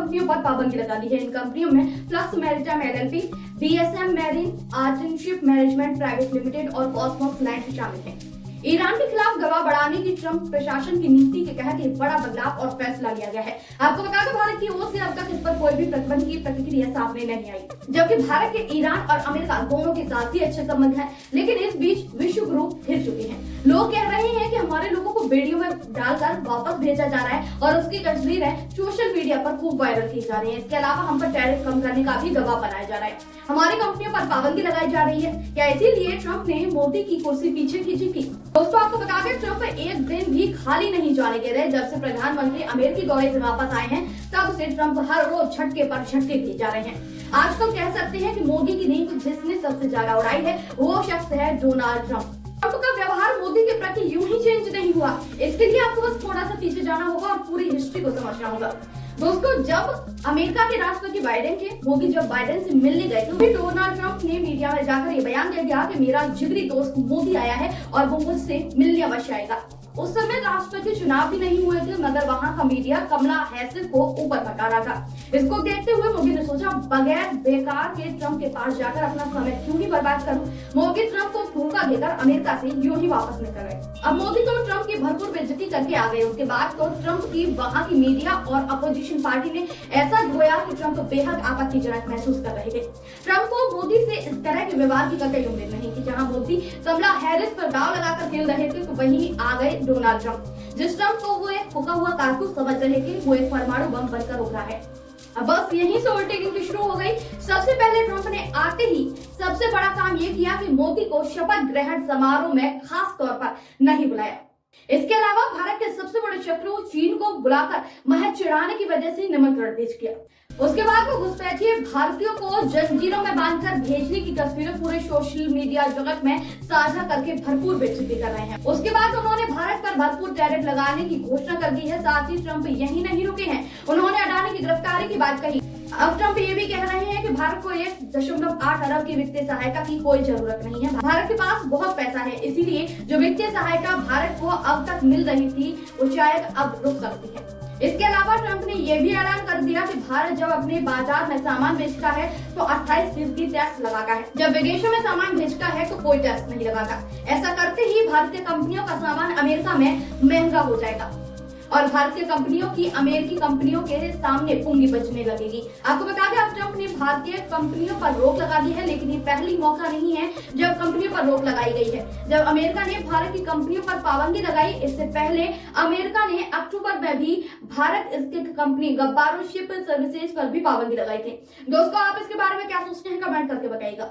कंपनियों पर पाबंदी लगा दी है। इन कंपनियों में flux maritime LLP, DSM marine partnership management private limited और कॉस्मोस लैंड शामिल हैं। ईरान के खिलाफ दबाव बढ़ाने की ट्रंप प्रशासन की नीति के तहत एक बड़ा बदलाव और फैसला लिया गया है। आपको बता दें, भारत की ओर से अब तक इस पर कोई भी प्रतिबंध की प्रतिक्रिया सामने नहीं आई, जबकि भारत के ईरान और अमेरिका दोनों के साथ ही अच्छे संबंध हैं, लेकिन इस बीच विश्व गुरु हिल चुके हैं। लोग कह रहे हैं कि हमारे लोगों को बेड़ियों में डालकर वापस भेजा जा रहा है और उसकी तस्वीरें सोशल मीडिया पर खूब वायरल की जा रही है। इसके अलावा हम पर टैरिफ कम करने का भी दबाव बनाया जा रहा है, हमारी कंपनियों पर पाबंदी लगाई जा रही है। क्या इसीलिए ट्रंप ने मोदी की कुर्सी पीछे खींची थी? दोस्तों, आपको बता दें, ट्रंप एक दिन भी खाली नहीं जाने दे रहे। जब से प्रधानमंत्री अमेरिकी दौरे से वापस आए हैं, तब से ट्रंप हर रोज झटके पर झटके दिए जा रहे हैं। आजकल कह सकते हैं कि मोदी की नींद जिसने सबसे ज्यादा उड़ाई है, वो शख्स है डोनाल्ड ट्रंप। ट्रंप का व्यवहार मोदी के प्रति यूं ही चेंज नहीं हुआ। इसके लिए आपको बस थोड़ा सा पीछे जाना होगा और पूरी हिस्ट्री को समझना होगा। दोस्तों, जब अमेरिका के राष्ट्रपति बाइडेन थे, मोदी जब बाइडेन से मिलने गए तो भी डोनाल्ड ट्रंप ने मीडिया में जाकर ये बयान दे दिया कि मेरा जिगरी दोस्त मोदी आया है और वो मुझसे मिलने अवश्य आएगा। उस समय राष्ट्रपति चुनाव भी नहीं हुए थे, मगर वहां का मीडिया कमला हैरिस को ऊपर पका रहा था। इसको देखते हुए मोदी ने सोचा, बगैर बेकार के ट्रंप के पास जाकर अपना समय क्यों ही बर्बाद करूं। मोदी ट्रंप को धोखा देकर अमेरिका से यूं ही वापस निकल गए। अब मोदी तो ट्रंप की भरपूर बेइज्जती करके आ गए। उसके बाद तो ट्रंप की वहां की मीडिया और अपोजिशन पार्टी ने ऐसा धोया कि ट्रंप बेहद आपत्तिजनक महसूस कर रहे थे। ट्रंप को मोदी से इस तरह के व्यवहार की कतई उम्मीद नहीं थी। जहां मोदी कमला हैरिस पर दाव लगाकर खेल रहे थे, तो वहीं आ गए डोनाल्ड ट्रंप। जिस ट्रंप को वो एक फूका हुआ कारतूस समझ रहे थे, वो एक परमाणु बम बनकर उभरा है। अब बस यहीं से ओवरटेकिंग शुरू हो गई। सबसे पहले ट्रंप ने आते ही सबसे बड़ा काम ये किया कि मोदी को शपथ ग्रहण समारोह में खास तौर पर नहीं बुलाया। इसके अलावा भारत के सबसे बड़े शत्रु चीन को बुलाकर महज चिढ़ाने की वजह से निमंत्रण पेश किया। उसके बाद वो घुसपैठिए भारतीयों को जंजीरों में बांधकर भेजने की तस्वीरें पूरे सोशल मीडिया जगत में साझा करके भरपूर बेइज्जती कर रहे हैं। उसके बाद उन्होंने भारत पर भरपूर टैरिफ लगाने की घोषणा कर दी है। साथ ही ट्रंप यही नहीं रुके हैं, उन्होंने अडानी की गिरफ्तारी की बात कही। अब ट्रंप ये भी कह रहे हैं कि भारत को 1.8 अरब की वित्तीय सहायता की कोई जरूरत नहीं है। भारत के पास बहुत पैसा है, इसीलिए जो वित्तीय सहायता भारत को अब तक मिल रही थी, वो शायद अब रुक सकती है। इसके अलावा ट्रंप ने यह भी ऐलान कर दिया कि भारत जब अपने बाजार में सामान बेचता है तो 28% टैक्स लगाता है, जब विदेशों में सामान भेजता है तो कोई टैक्स नहीं लगाता। ऐसा करते ही भारतीय कंपनियों का सामान अमेरिका में महंगा हो जाएगा और भारतीय कंपनियों की अमेरिकी कंपनियों के सामने पूंजी बचने लगेगी। आपको बता दें, अब ट्रंप ने भारतीय कंपनियों पर रोक लगा दी है, लेकिन ये पहली मौका नहीं है जब कंपनियों पर रोक लगाई गई है। जब अमेरिका ने भारत की कंपनियों पर पाबंदी लगाई, इससे पहले अमेरिका ने अक्टूबर में भी भारत स्थित कंपनी गब्बारो शिप सर्विसेज पर भी पाबंदी लगाई थी। दोस्तों, आप इसके बारे में क्या सोचते हैं, कमेंट करके बताइएगा।